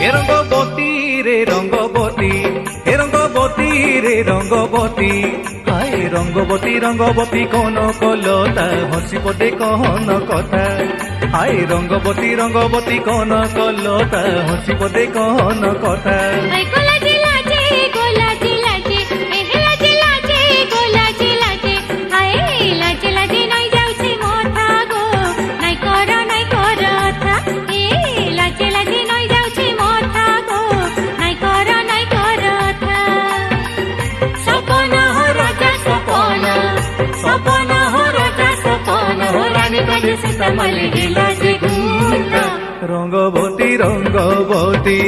এ রঙ্গবতী রে রঙ্গবতী, এ রঙ্গবতী রে রঙ্গবতী, হায় রঙ্গবতী রঙ্গবতী কোন কলতা হসি পদে কহন কথা, হায় রঙ্গবতী রঙ্গবতী কোন কলতা হসি পদে কহন কথা। রঙ্গবতী রঙ্গবতী